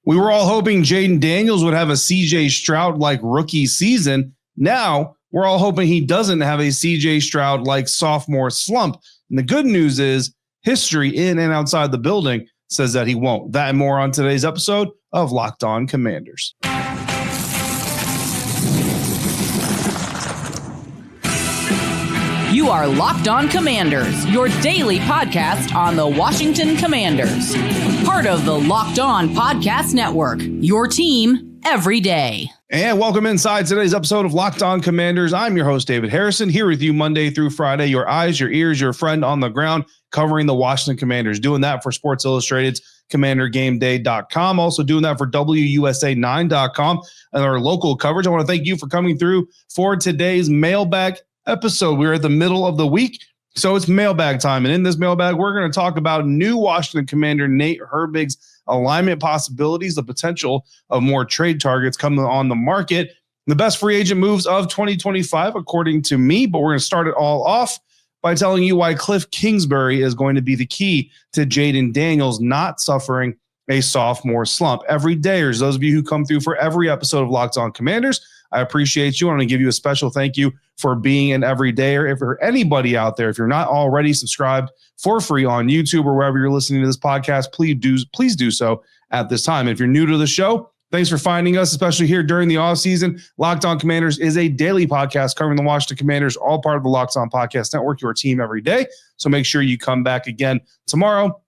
We were all hoping Jayden Daniels would have a CJ Stroud-like rookie season. Now we're all hoping he doesn't have a CJ Stroud-like sophomore slump. And the good news is history in and outside the building says that he won't. That and more on today's episode of Locked On Commanders. You are Locked On Commanders, your daily podcast on the Washington Commanders. Part of the Locked On Podcast Network, your team every day. And welcome inside today's episode of Locked On Commanders. I'm your host, David Harrison, here with you Monday through Friday, your eyes, your ears, your friend on the ground, covering the Washington Commanders. Doing that for Sports Illustrated's CommanderGameDay.com. Also doing that for WUSA9.com and our local coverage. I want to thank you for coming through for today's Mailbag episode. We're at the middle of the week, so it's mailbag time. And in this mailbag, we're going to talk about new Washington Commander Nate Herbig's alignment possibilities, the potential of more trade targets coming on the market, the best free agent moves of 2025, according to me. But we're going to start it all off by telling you why Kliff Kingsbury is going to be the key to Jayden Daniels not suffering a sophomore slump. Every day, or those of you who come through for every episode of Locked On Commanders, I appreciate you. I want to give you a special thank you for being an everydayer. If for anybody out there, if you're not already subscribed for free on YouTube or wherever you're listening to this podcast, please do so at this time. If you're new to the show, thanks for finding us, especially here during the offseason. Locked On Commanders is a daily podcast covering the Washington Commanders, all part of the Locked On Podcast Network, your team every day. So make sure you come back again tomorrow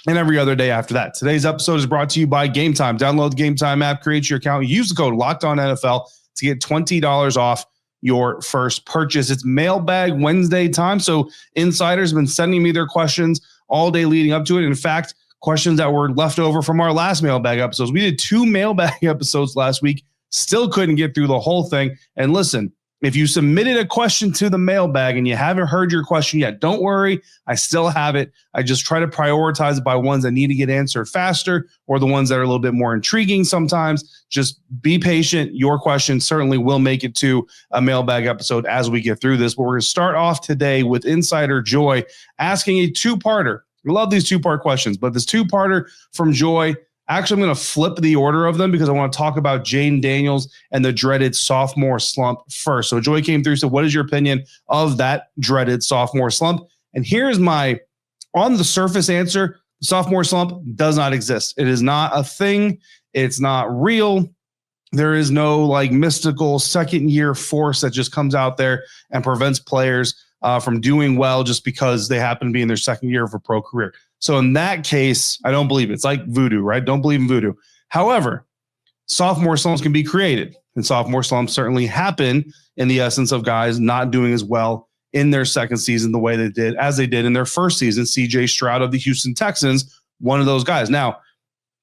and every other day after that. Today's episode is brought to you by Game Time. Download the Game Time app, create your account, use the code LOCKEDONNFL to get $20 off your first purchase. It's Mailbag Wednesday time, so insiders have been sending me their questions all day leading up to it. In fact, questions that were left over from our last Mailbag episodes. We did 2 Mailbag episodes last week, still couldn't get through the whole thing. And listen, if you submitted a question to the Mailbag and you haven't heard your question yet, don't worry. I still have it. I just try to prioritize it by ones that need to get answered faster or the ones that are a little bit more intriguing sometimes. Just be patient. Your question certainly will make it to a Mailbag episode as we get through this. But we're going to start off today with Insider Joy asking a two-parter. I love these two-part questions, but this two-parter from Joy, actually, I'm going to flip the order of them because I want to talk about Jayden Daniels and the dreaded sophomore slump first. So Joy came through. So what is your opinion of that dreaded sophomore slump? And here's my on the surface answer. Sophomore slump does not exist. It is not a thing. It's not real. There is no like mystical second year force that just comes out there and prevents players from doing well just because they happen to be in their second year of a pro career. So in that case, I don't believe it. It's like voodoo, right? Don't believe in voodoo. However, sophomore slumps can be created, and sophomore slumps certainly happen in the essence of guys not doing as well in their second season the way they did as they did in their first season. CJ Stroud of the Houston Texans, one of those guys. Now,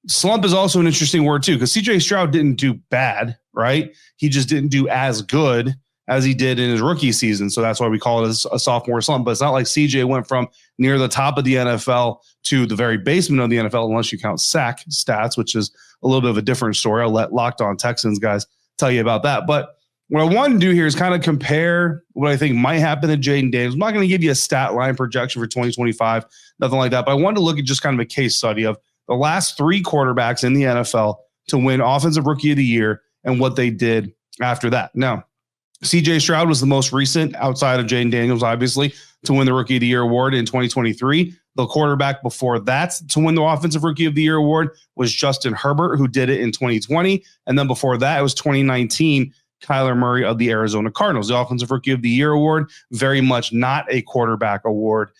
slump is also an interesting word too, because CJ Stroud didn't do bad, right? He just didn't do as good as he did in his rookie season. So that's why we call it a sophomore slump. But it's not like CJ went from near the top of the NFL to the very basement of the NFL, unless you count sack stats, which is a little bit of a different story. I'll let Locked On Texans guys tell you about that. But what I want to do here is kind of compare what I think might happen to Jayden Daniels. I'm not going to give you a stat line projection for 2025, nothing like that. But I wanted to look at just kind of a case study of the last 3 quarterbacks in the NFL to win Offensive Rookie of the Year and what they did after that. Now, CJ Stroud was the most recent outside of Jayden Daniels, obviously, to win the Rookie of the Year award in 2023. The quarterback before that to win the Offensive Rookie of the Year award was Justin Herbig, who did it in 2020. And then before that, it was 2019, Kyler Murray of the Arizona Cardinals. The Offensive Rookie of the Year award, very much not a quarterback award.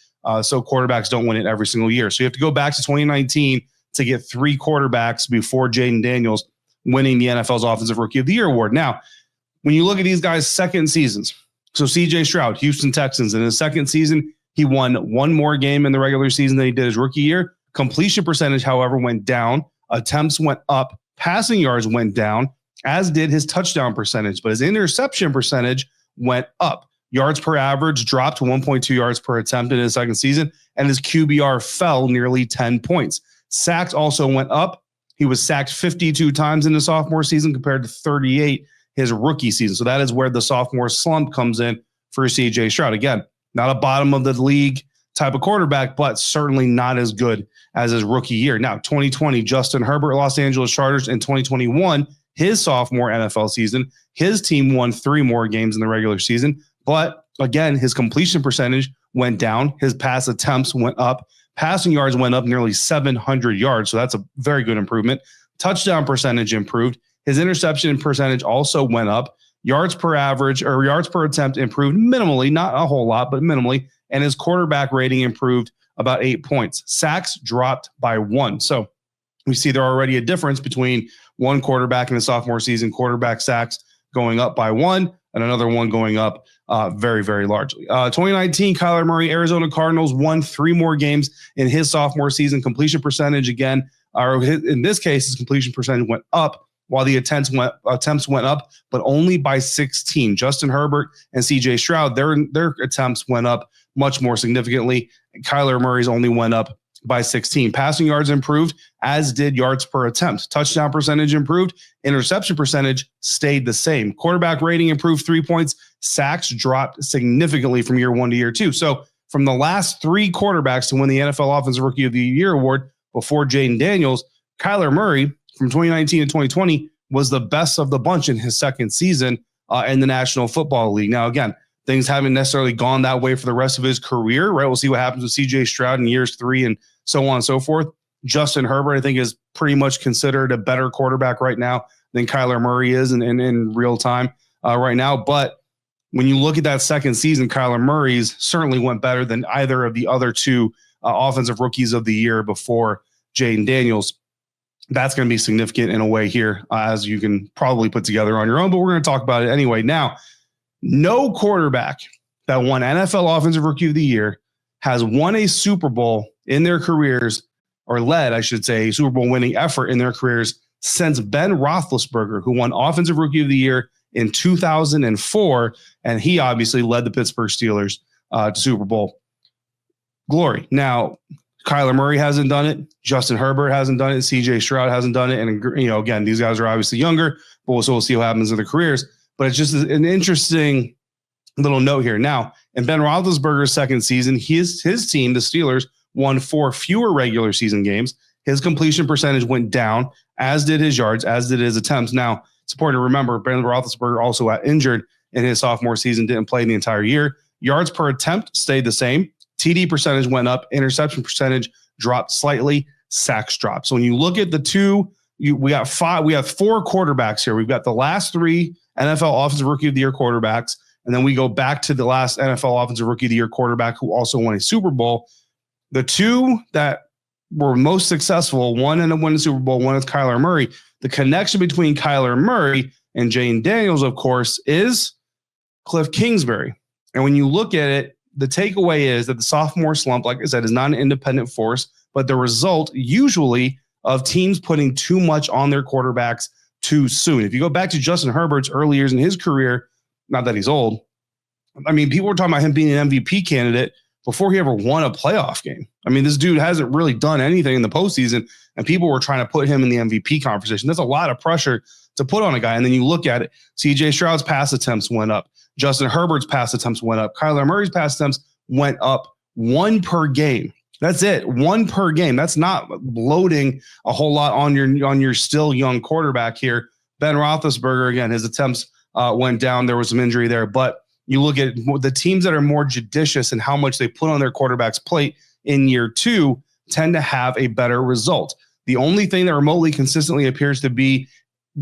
So quarterbacks don't win it every single year. So you have to go back to 2019 to get 3 quarterbacks before Jayden Daniels winning the NFL's Offensive Rookie of the Year award. Now, when you look at these guys' second seasons, so CJ Stroud, Houston Texans, in his second season, he won 1 more game in the regular season than he did his rookie year. Completion percentage, however, went down. Attempts went up. Passing yards went down, as did his touchdown percentage. But his interception percentage went up. Yards per average dropped to 1.2 yards per attempt in his second season, and his QBR fell nearly 10 points. Sacks also went up. He was sacked 52 times in the sophomore season compared to 38 his rookie season. So that is where the sophomore slump comes in for CJ Stroud. Again, not a bottom of the league type of quarterback, but certainly not as good as his rookie year. Now, 2020, Justin Herbert, Los Angeles Chargers. In 2021, his sophomore NFL season, his team won 3 more games in the regular season. But again, his completion percentage went down. His pass attempts went up. Passing yards went up nearly 700 yards. So that's a very good improvement. Touchdown percentage improved. His interception percentage also went up. Yards per average or yards per attempt improved minimally, not a whole lot, but minimally. And his quarterback rating improved about 8 points. Sacks dropped by 1. So we see there already a difference between one quarterback in the sophomore season, quarterback sacks going up by 1 and another one going up very, very largely. 2019, Kyler Murray, Arizona Cardinals won 3 more games in his sophomore season. Completion percentage again, or in this case, his completion percentage went up while the attempts went up, but only by 16. Justin Herbert and CJ Stroud, their attempts went up much more significantly. Kyler Murray's only went up by 16. Passing yards improved, as did yards per attempt. Touchdown percentage improved. Interception percentage stayed the same. Quarterback rating improved 3 points. Sacks dropped significantly from year 1 to year 2. So from the last 3 quarterbacks to win the NFL Offensive Rookie of the Year award before Jayden Daniels, Kyler Murray from 2019 to 2020 was the best of the bunch in his second season in the National Football League. Now, again, things haven't necessarily gone that way for the rest of his career, right? We'll see what happens with CJ Stroud in years 3 and so on and so forth. Justin Herbert, I think, is pretty much considered a better quarterback right now than Kyler Murray is in real time right now. But when you look at that second season, Kyler Murray's certainly went better than either of the other 2 offensive rookies of the year before Jayden Daniels. That's going to be significant in a way here, as you can probably put together on your own, but we're going to talk about it anyway. Now, no quarterback that won NFL Offensive Rookie of the Year has won a Super Bowl in their careers, or led, I should say, a Super Bowl winning effort in their careers since Ben Roethlisberger, who won Offensive Rookie of the Year in 2004, and he obviously led the Pittsburgh Steelers to Super Bowl glory. Now, Kyler Murray hasn't done it. Justin Herbert hasn't done it. CJ Stroud hasn't done it. And, again, these guys are obviously younger, but we'll see what happens in their careers. But it's just an interesting little note here. Now, in Ben Roethlisberger's second season, his team, the Steelers, won 4 fewer regular season games. His completion percentage went down, as did his yards, as did his attempts. Now, it's important to remember, Ben Roethlisberger also got injured in his sophomore season, didn't play the entire year. Yards per attempt stayed the same. TD percentage went up. Interception percentage dropped slightly. Sacks dropped. So when you look at the 2, we have 4 quarterbacks here. We've got the last 3 NFL Offensive Rookie of the Year quarterbacks, and then we go back to the last NFL Offensive Rookie of the Year quarterback who also won a Super Bowl. The 2 that were most successful, one ended up winning the Super Bowl, one is Kyler Murray. The connection between Kyler Murray and Jayden Daniels, of course, is Kliff Kingsbury. And when you look at it, the takeaway is that the sophomore slump, like I said, is not an independent force, but the result usually of teams putting too much on their quarterbacks too soon. If you go back to Justin Herbert's early years in his career, not that he's old, I mean, people were talking about him being an MVP candidate before he ever won a playoff game. I mean, this dude hasn't really done anything in the postseason, and people were trying to put him in the MVP conversation. That's a lot of pressure to put on a guy. And then you look at it, CJ Stroud's pass attempts went up. Justin Herbert's pass attempts went up. Kyler Murray's pass attempts went up 1 per game. That's it, 1 per game. That's not loading a whole lot on your still young quarterback here. Ben Roethlisberger, again, his attempts went down. There was some injury there, but you look at the teams that are more judicious in how much they put on their quarterback's plate in year 2 tend to have a better result. The only thing that remotely consistently appears to be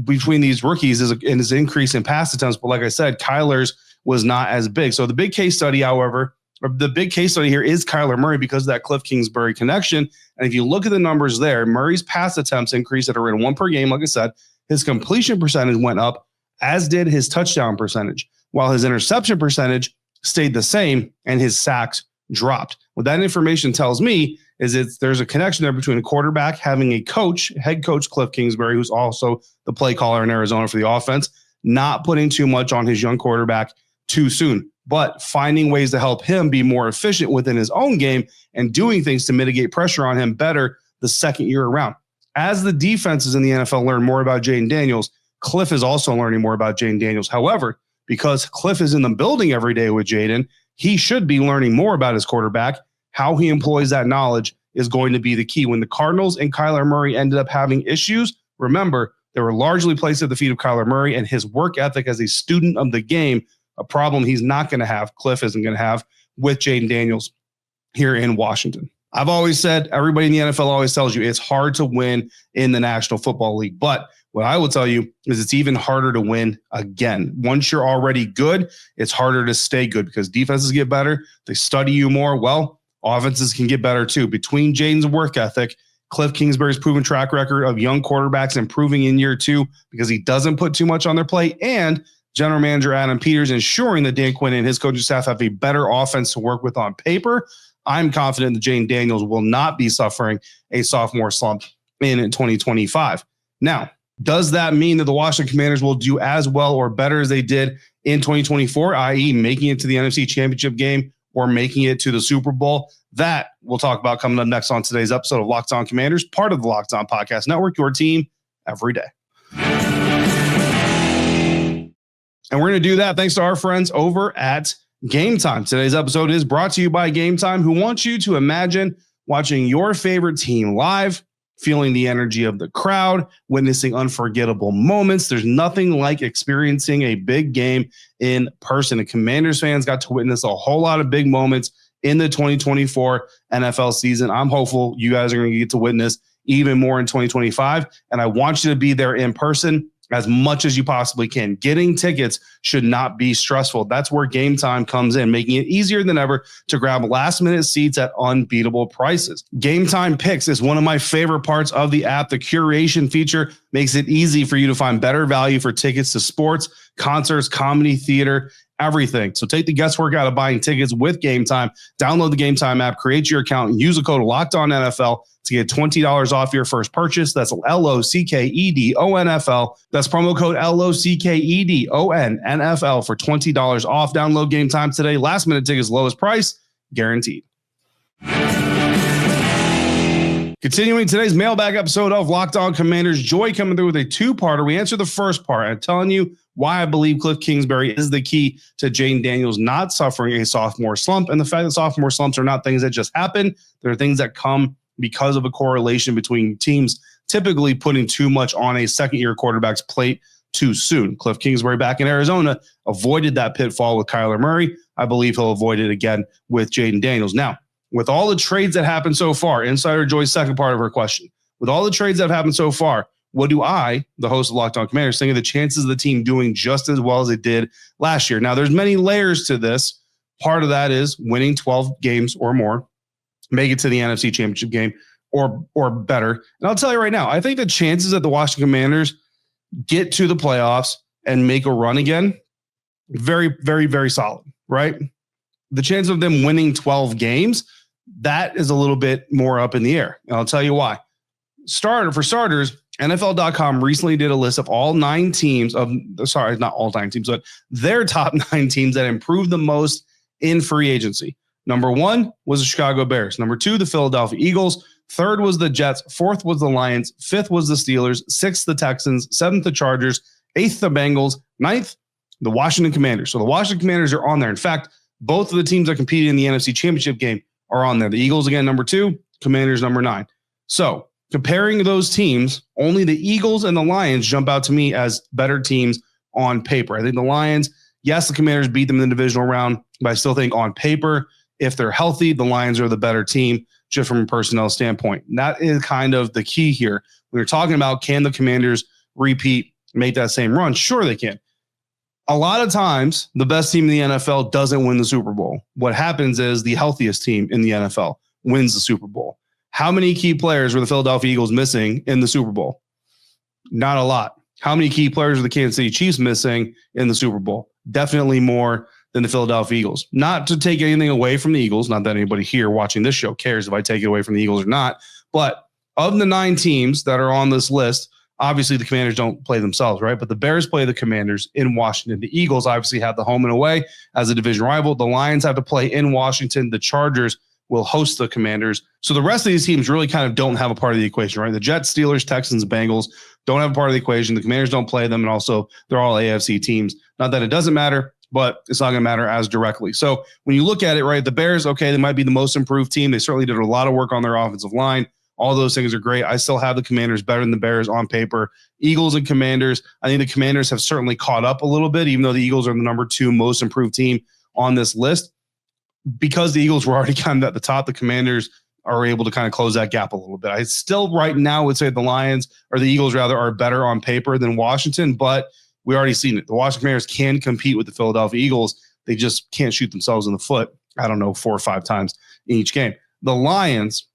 between these rookies is an increase in pass attempts. But like I said, Kyler's was not as big. So the big case study, however, or the big case study here is Kyler Murray because of that Kliff Kingsbury connection. And if you look at the numbers there, Murray's pass attempts increased at around 1 per game. Like I said, his completion percentage went up, as did his touchdown percentage, while his interception percentage stayed the same and his sacks dropped. What that information tells me is there's a connection there between a quarterback having a coach, head coach Kliff Kingsbury, who's also the play caller in Arizona for the offense, not putting too much on his young quarterback too soon, but finding ways to help him be more efficient within his own game and doing things to mitigate pressure on him better the second year around. As the defenses in the NFL learn more about Jayden Daniels, Kliff is also learning more about Jayden Daniels. However, because Kliff is in the building every day with Jayden, he should be learning more about his quarterback, how he employs that knowledge is going to be the key. When the Cardinals and Kyler Murray ended up having issues, remember, they were largely placed at the feet of Kyler Murray and his work ethic as a student of the game, a problem he's not going to have, Kliff isn't going to have, with Jayden Daniels here in Washington. I've always said, everybody in the NFL always tells you it's hard to win in the National Football League. But what I will tell you is it's even harder to win again. Once you're already good, it's harder to stay good because defenses get better. They study you more. Well, offenses can get better too. Between Jayden's work ethic, Kliff Kingsbury's proven track record of young quarterbacks improving in year 2 because he doesn't put too much on their plate, and general manager Adam Peters ensuring that Dan Quinn and his coaching staff have a better offense to work with on paper, I'm confident that Jayden Daniels will not be suffering a sophomore slump in 2025. Now, does that mean that the Washington Commanders will do as well or better as they did in 2024, i.e. making it to the NFC Championship game or making it to the Super Bowl? That we'll talk about coming up next on today's episode of Locked On Commanders, part of the Locked On Podcast Network, your team every day. And we're going to do that thanks to our friends over at Game Time. Today's episode is brought to you by Game Time, who wants you to imagine watching your favorite team live, feeling the energy of the crowd, witnessing unforgettable moments. There's nothing like experiencing a big game in person. And Commanders fans got to witness a whole lot of big moments in the 2024 NFL season. I'm hopeful you guys are going to get to witness even more in 2025. And I want you to be there in person as much as you possibly can. Getting tickets should not be stressful. That's where Game Time comes in, making it easier than ever to grab last-minute seats at unbeatable prices. Game Time Picks is one of my favorite parts of the app. The curation feature makes it easy for you to find better value for tickets to sports, concerts, comedy, theater, everything. So take the guesswork out of buying tickets with Game Time. Download the Game Time app, create your account, and use the code LOCKEDONNFL to get $20 off your first purchase. That's LOCKEDONFL. That's promo code LOCKEDONNFL for $20 off. Download Game Time today. Last minute tickets, lowest price, guaranteed. Continuing today's mailbag episode of Locked On Commanders, Joy coming through with a two-parter. We answer the first part. I'm telling you why I believe Kliff Kingsbury is the key to Jayden Daniels not suffering a sophomore slump, and the fact that sophomore slumps are not things that just happen. They're things that come because of a correlation between teams typically putting too much on a second-year quarterback's plate too soon. Kliff Kingsbury back in Arizona avoided that pitfall with Kyler Murray. I believe he'll avoid it again with Jayden Daniels. Now, with all the trades that happened so far, Insider Joy's second part of her question, with all the trades that have happened so far, what do I, the host of Locked On Commanders, think of the chances of the team doing just as well as it did last year? Now, there's many layers to this. Part of that is winning 12 games or more, make it to the NFC Championship game or better. And I'll tell you right now, I think the chances that the Washington Commanders get to the playoffs and make a run again, very, very, very solid, right? The chance of them winning 12 games, that is a little bit more up in the air. And I'll tell you why. For starters, NFL.com recently did a list of all 9 teams not all 9 teams, but their top 9 teams that improved the most in free agency. Number 1 was the Chicago Bears. Number 2, the Philadelphia Eagles. 3rd was the Jets. 4th was the Lions. 5th was the Steelers. 6th, the Texans. 7th, the Chargers. 8th, the Bengals. 9th, the Washington Commanders. So the Washington Commanders are on there. In fact, both of the teams that competed in the NFC Championship game are on there. The Eagles, again, number 2, Commanders, number 9. So comparing those teams, only the Eagles and the Lions jump out to me as better teams on paper. I think the Lions, yes, the Commanders beat them in the divisional round, but I still think on paper, if they're healthy, the Lions are the better team just from a personnel standpoint. And that is kind of the key here. When you're talking about can the Commanders repeat, make that same run? Sure they can. A lot of times, the best team in the NFL doesn't win the Super Bowl. What happens is the healthiest team in the NFL wins the Super Bowl. How many key players were the Philadelphia Eagles missing in the Super Bowl? Not a lot. How many key players were the Kansas City Chiefs missing in the Super Bowl? Definitely more than the Philadelphia Eagles. Not to take anything away from the Eagles, not that anybody here watching this show cares if I take it away from the Eagles or not, but of the 9 teams that are on this list, obviously the Commanders don't play themselves, right? But the Bears play the Commanders in Washington. The Eagles obviously have the home and away as a division rival. The Lions have to play in Washington. The Chargers will host the Commanders. So the rest of these teams really kind of don't have a part of the equation, right? The Jets, Steelers, Texans, Bengals don't have a part of the equation. The Commanders don't play them, and also they're all AFC teams. Not that it doesn't matter. but it's not going to matter as directly. So when you look at it, right, the Bears, okay, they might be the most improved team. They certainly did a lot of work on their offensive line. All those things are great. I still have the Commanders better than the Bears on paper. Eagles and Commanders, I think the Commanders have certainly caught up a little bit, even though the Eagles are the number 2 most improved team on this list. Because the Eagles were already kind of at the top, the Commanders are able to kind of close that gap a little bit. I still right now would say the Lions, or the Eagles rather, are better on paper than Washington, but we already seen it. The Washington Commanders can compete with the Philadelphia Eagles. They just can't shoot themselves in the foot, 4 or 5 times in each game. The Lions,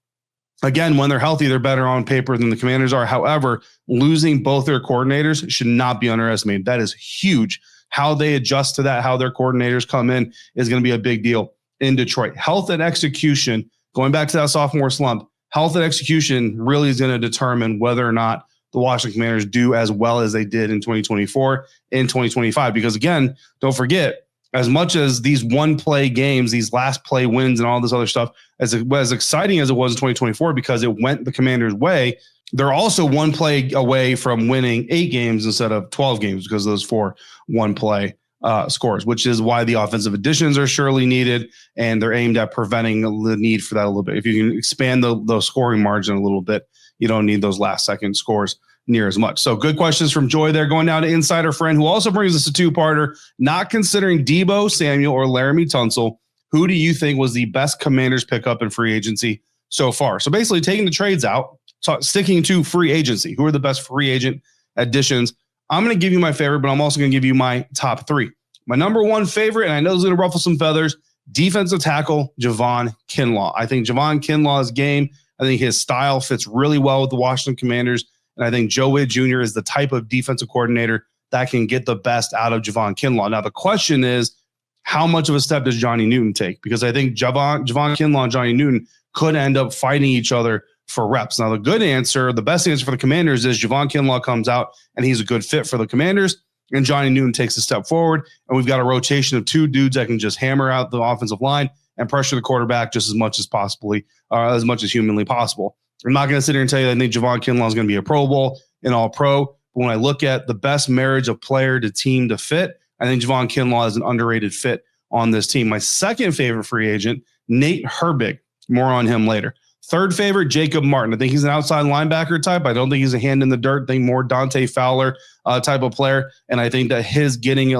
again, when they're healthy, they're better on paper than the Commanders are. However, losing both their coordinators should not be underestimated. That is huge. How they adjust to that, how their coordinators come in, is going to be a big deal in Detroit. Health and execution, going back to that sophomore slump, health and execution really is going to determine whether or not the Washington Commanders do as well as they did in 2024 and 2025. Because again, don't forget, as much as these one-play games, these last play wins and all this other stuff, as exciting as it was in 2024 because it went the Commanders' way, they're also one play away from winning 8 games instead of 12 games because of those 4 one-play scores, which is why the offensive additions are surely needed, and they're aimed at preventing the need for that a little bit. If you can expand the scoring margin a little bit, you don't need those last-second scores near as much. So good questions from Joy there. Going down to Insider Friend, who also brings us a 2-parter. Not considering Deebo Samuel or Laramie Tunsil, who do you think was the best Commanders pickup in free agency so far? So basically taking the trades out, sticking to free agency. Who are the best free agent additions? I'm going to give you my favorite, but I'm also going to give you my top 3. My number 1 favorite, and I know it's going to ruffle some feathers, defensive tackle Javon Kinlaw. I think Javon Kinlaw's game, I think his style fits really well with the Washington Commanders. And I think Joe Witt Jr. is the type of defensive coordinator that can get the best out of Javon Kinlaw. Now, the question is, how much of a step does Johnny Newton take? Because I think Javon Kinlaw and Johnny Newton could end up fighting each other for reps. Now, the good answer, the best answer for the Commanders is Javon Kinlaw comes out and he's a good fit for the Commanders, and Johnny Newton takes a step forward, and we've got a rotation of 2 dudes that can just hammer out the offensive line and pressure the quarterback just as much as humanly possible. I'm not going to sit here and tell you that I think Javon Kinlaw is going to be a Pro Bowl and All-Pro, but when I look at the best marriage of player to team to fit, I think Javon Kinlaw is an underrated fit on this team. My second favorite free agent, Nate Herbig. More on him later. Third favorite, Jacob Martin. I think he's an outside linebacker type. I don't think he's a hand in the dirt thing, more Dante Fowler type of player. And I think that his being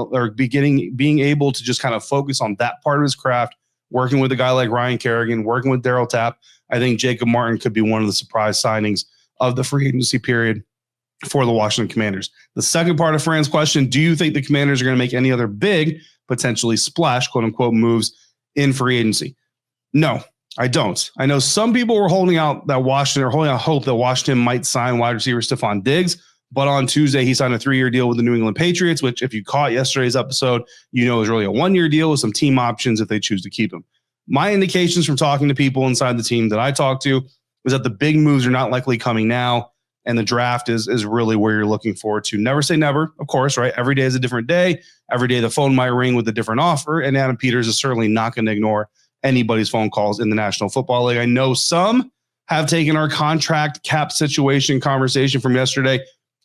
able to just kind of focus on that part of his craft, working with a guy like Ryan Kerrigan, working with Darryl Tapp, I think Jacob Martin could be one of the surprise signings of the free agency period for the Washington Commanders. The second part of Fran's question, do you think the Commanders are going to make any other big, potentially splash, quote unquote, moves in free agency? No, I don't. I know some people were holding out hope that Washington might sign wide receiver Stephon Diggs, but on Tuesday he signed a 3-year deal with the New England Patriots, which if you caught yesterday's episode, you know is really a 1-year deal with some team options if they choose to keep him. My indications from talking to people inside the team that I talked to is that the big moves are not likely coming now, and the draft is really where you're looking forward to. Never say never, of course, right? Every day is a different day. Every day the phone might ring with a different offer, and Adam Peters is certainly not going to ignore anybody's phone calls in the National Football League. I know some have taken our contract cap situation conversation from yesterday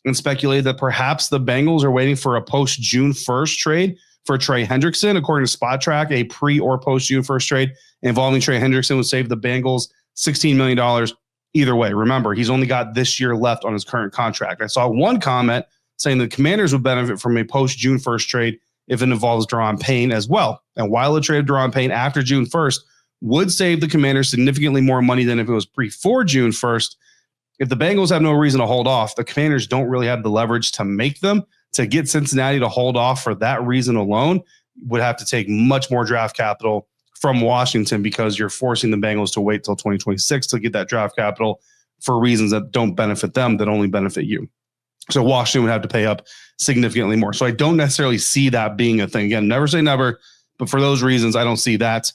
and speculated that perhaps the Bengals are waiting for a post-June 1st trade for Trey Hendrickson. According to Spot Track, a pre- or post-June 1st trade involving Trey Hendrickson would save the Bengals $16 million either way. Remember, he's only got this year left on his current contract. I saw one comment saying the Commanders would benefit from a post-June 1st trade if it involves Daron Payne as well. And while a trade of Daron Payne after June 1st would save the Commanders significantly more money than if it was before June 1st, if the Bengals have no reason to hold off, the Commanders don't really have the leverage to make them. To get Cincinnati to hold off for that reason alone would have to take much more draft capital from Washington, because you're forcing the Bengals to wait till 2026 to get that draft capital for reasons that don't benefit them, that only benefit you. So Washington would have to pay up significantly more. So I don't necessarily see that being a thing. Again, never say never, but for those reasons, I don't see that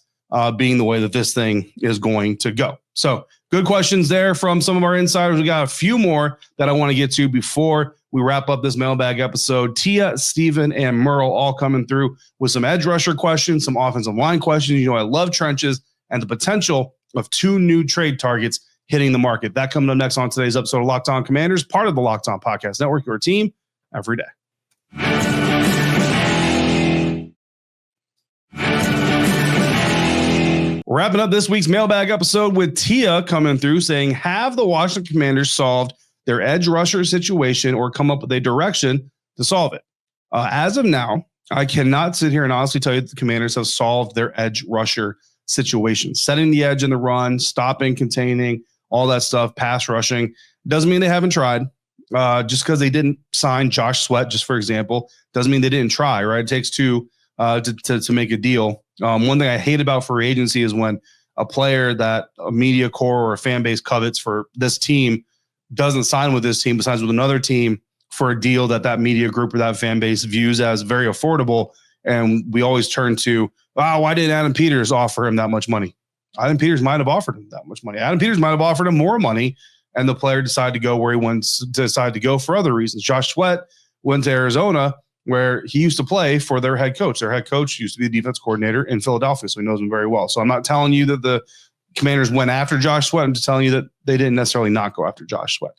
being the way that this thing is going to go. So good questions there from some of our insiders. We got a few more that I want to get to before we wrap up this mailbag episode. Tia, Steven, and Merle all coming through with some edge rusher questions, some offensive line questions. You know, I love trenches and the potential of 2 new trade targets hitting the market. That coming up next on today's episode of Locked On Commanders, part of the Locked On Podcast Network, your team every day. Wrapping up this week's mailbag episode with Tia coming through saying, have the Washington Commanders solved their edge rusher situation or come up with a direction to solve it? As of now, I cannot sit here and honestly tell you that the Commanders have solved their edge rusher situation. Setting the edge in the run, stopping, containing, all that stuff, pass rushing. Doesn't mean they haven't tried. Just because they didn't sign Josh Sweat, just for example, doesn't mean they didn't try, right? It takes two to make a deal. One thing I hate about free agency is when a player that a media core or a fan base covets for this team doesn't sign with this team, but signs with another team for a deal that media group or that fan base views as very affordable. And we always turn to, why didn't Adam Peters offer him that much money? Adam Peters might have offered him that much money. Adam Peters might have offered him more money, and the player decided to go where he wants to decide to go for other reasons. Josh Sweat went to Arizona, where he used to play for their head coach. Their head coach used to be the defense coordinator in Philadelphia, so he knows him very well. So I'm not telling you that the Commanders went after Josh Sweat. I'm just telling you that they didn't necessarily not go after Josh Sweat.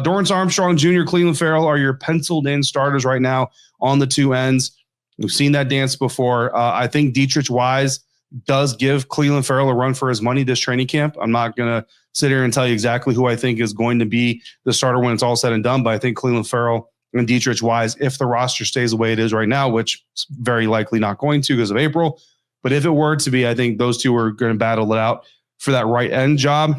Dorrance Armstrong Jr., Cleveland Farrell are your penciled-in starters right now on the two ends. We've seen that dance before. I think Dietrich Wise does give Cleveland Farrell a run for his money this training camp. I'm not going to sit here and tell you exactly who I think is going to be the starter when it's all said and done, but I think Cleveland Farrell and Dietrich Wise, if the roster stays the way it is right now, which it's very likely not going to because of April, but if it were to be, I think those two are going to battle it out for that right end job.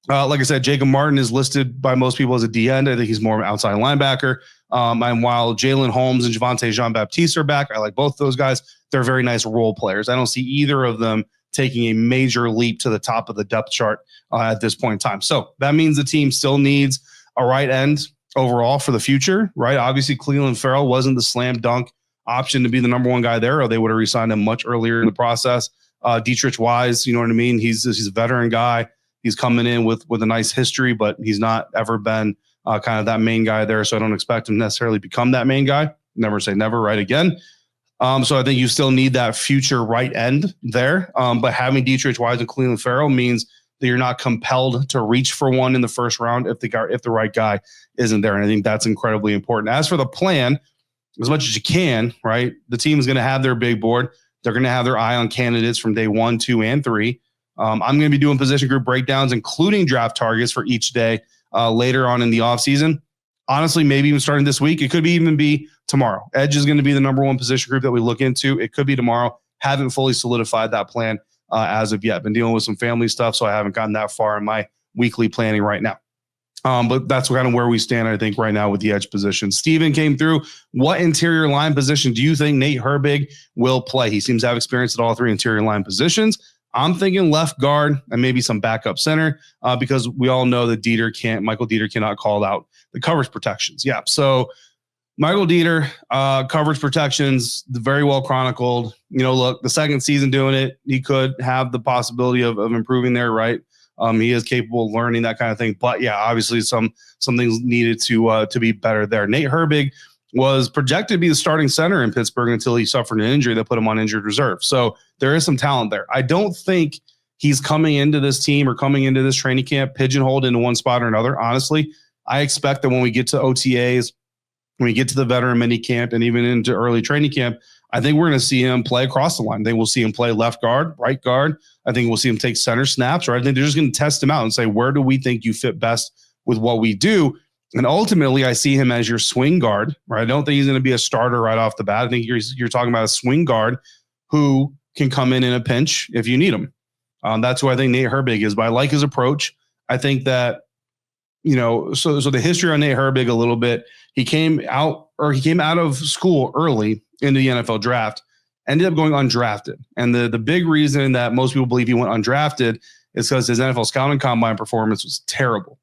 Like I said, Jacob Martin is listed by most people as a D end. I think he's more of an outside linebacker. And while Jalen Holmes and Javonte Jean-Baptiste are back, I like both those guys. They're very nice role players. I don't see either of them taking a major leap to the top of the depth chart at this point in time. So that means the team still needs a right end overall for the future, right? Obviously, Cleveland Farrell wasn't the slam dunk option to be the number one guy there, or they would have re-signed him much earlier in the process. Dietrich Wise, you know what I mean? He's a veteran guy. He's coming in with a nice history, but he's not ever been kind of that main guy there. So I don't expect him to necessarily become that main guy. Never say never, right? Again. So I think you still need that future right end there. But having Dietrich Wise and Cleveland Farrell means that you're not compelled to reach for one in the first round if the right guy isn't there. And I think that's incredibly important. As for the plan, as much as you can, right? The team is going to have their big board. They're going to have their eye on candidates from day 1, 2, and 3. I'm going to be doing position group breakdowns, including draft targets for each day later on in the offseason. Honestly, maybe even starting this week. It could even be tomorrow. Edge is going to be the number one position group that we look into. It could be tomorrow. Haven't fully solidified that plan as of yet. Been dealing with some family stuff, so I haven't gotten that far in my weekly planning right now. But that's kind of where we stand, I think, right now with the edge position. Steven came through. What interior line position do you think Nate Herbig will play? He seems to have experience at all 3 interior line positions. I'm thinking left guard and maybe some backup center because we all know that Michael Dieter cannot call out the coverage protections. Yeah, so Michael Dieter, coverage protections, very well chronicled. You know, look, the second season doing it, he could have the possibility of improving there, right? He is capable of learning that kind of thing. But yeah, obviously some things needed to be better there. Nate Herbig was projected to be the starting center in Pittsburgh until he suffered an injury that put him on injured reserve. So there is some talent there. I don't think he's coming into this team or coming into this training camp pigeonholed into one spot or another. Honestly, I expect that when we get to OTAs, when we get to the veteran mini camp and even into early training camp, I think we're going to see him play across the line. I think we'll see him play left guard, right guard. I think we'll see him take center snaps, or I think they're just going to test him out and say, where do we think you fit best with what we do? And ultimately, I see him as your swing guard, right? I don't think he's going to be a starter right off the bat. I think you're talking about a swing guard who can come in a pinch if you need him. That's who I think Nate Herbig is. But I like his approach. I think that, you know, so the history on Nate Herbig a little bit. He came out of school early into the NFL draft, ended up going undrafted. And the big reason that most people believe he went undrafted is because his NFL scouting combine performance was terrible.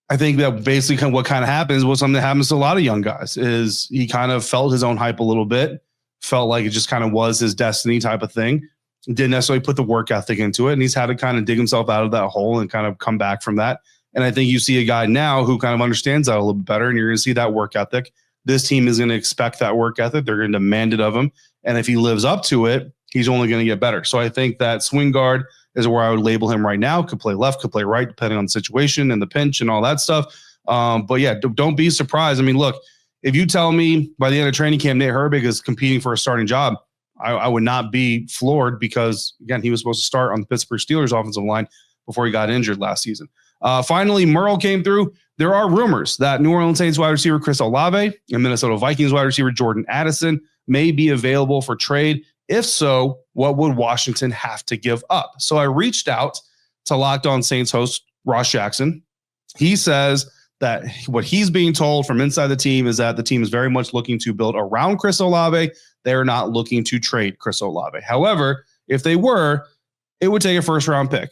I think that basically what kind of happens was something that happens to a lot of young guys is he kind of felt his own hype a little bit, felt like it just kind of was his destiny type of thing. Didn't necessarily put the work ethic into it. And he's had to kind of dig himself out of that hole and kind of come back from that. And I think you see a guy now who kind of understands that a little bit better, and you're going to see that work ethic. This team is going to expect that work ethic. They're going to demand it of him. And if he lives up to it, he's only going to get better. So I think that swing guard is where I would label him right now. Could play left, could play right, depending on the situation and the pinch and all that stuff. But yeah, don't be surprised. I mean, look, if you tell me by the end of training camp, Nate Herbig is competing for a starting job, I would not be floored because, again, he was supposed to start on the Pittsburgh Steelers offensive line before he got injured last season. Finally, Merle came through. There are rumors that New Orleans Saints wide receiver Chris Olave and Minnesota Vikings wide receiver Jordan Addison may be available for trade. If so, what would Washington have to give up? So I reached out to Locked On Saints host Ross Jackson. He says that what he's being told from inside the team is that the team is very much looking to build around Chris Olave. They're not looking to trade Chris Olave. However, if they were, it would take a first-round pick.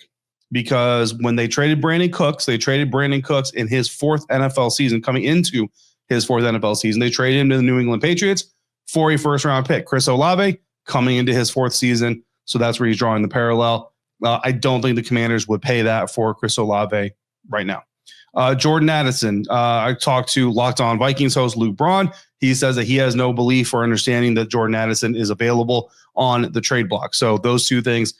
Because when they traded Brandon Cooks in his fourth NFL season, coming into his fourth NFL season. They traded him to the New England Patriots for a first-round pick. Chris Olave coming into his fourth season, so that's where he's drawing the parallel. I don't think the Commanders would pay that for Chris Olave right now. Jordan Addison, I talked to Locked On Vikings host Luke Braun. He says that he has no belief or understanding that Jordan Addison is available on the trade block. So those two things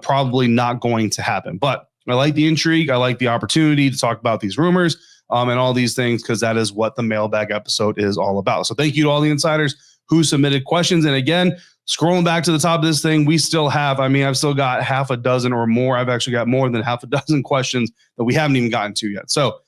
probably not going to happen. But I like the intrigue. I like the opportunity to talk about these rumors and all these things because that is what the mailbag episode is all about. So thank you to all the insiders who submitted questions. And again, scrolling back to the top of this thing, we still have, I've still got half a dozen or more. I've actually got more than half a dozen questions that we haven't even gotten to yet. So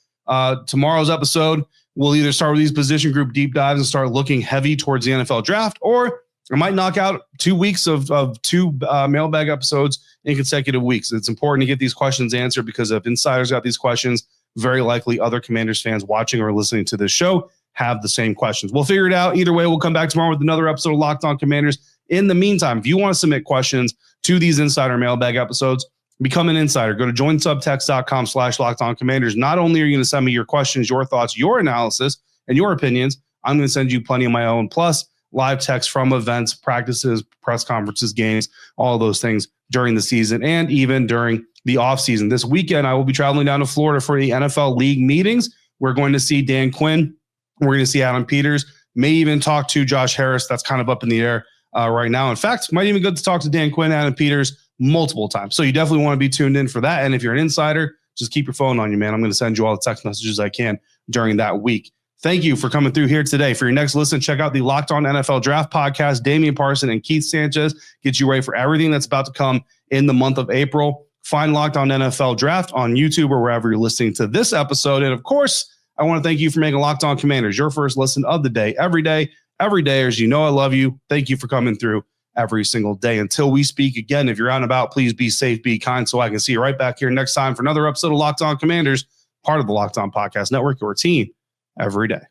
tomorrow's episode, we'll either start with these position group deep dives and start looking heavy towards the NFL draft, or I might knock out 2 weeks of two mailbag episodes in consecutive weeks. It's important to get these questions answered because if insiders got these questions, very likely other Commanders fans watching or listening to this show have the same questions. We'll figure it out. Either way, we'll come back tomorrow with another episode of Locked On Commanders. In the meantime, if you want to submit questions to these insider mailbag episodes, become an insider. Go to joinsubtext.com/LockedOnCommanders. Not only are you going to send me your questions, your thoughts, your analysis, and your opinions, I'm going to send you plenty of my own. Plus, live text from events, practices, press conferences, games, all those things during the season and even during the offseason. This weekend, I will be traveling down to Florida for the NFL League meetings. We're going to see Dan Quinn. We're going to see Adam Peters. May even talk to Josh Harris. That's kind of up in the air right now. In fact, might even get to talk to Dan Quinn, Adam Peters multiple times. So you definitely want to be tuned in for that. And if you're an insider, just keep your phone on you, man. I'm going to send you all the text messages I can during that week. Thank you for coming through here today. For your next listen, check out the Locked On NFL Draft podcast. Damian Parson and Keith Sanchez get you ready for everything that's about to come in the month of April. Find Locked On NFL Draft on YouTube or wherever you're listening to this episode. And of course, I want to thank you for making Locked On Commanders your first listen of the day. Every day, as you know I love you. Thank you for coming through every single day. Until we speak again, if you're out and about, please be safe, be kind, so I can see you right back here next time for another episode of Locked On Commanders, part of the Locked On Podcast Network, your team every day.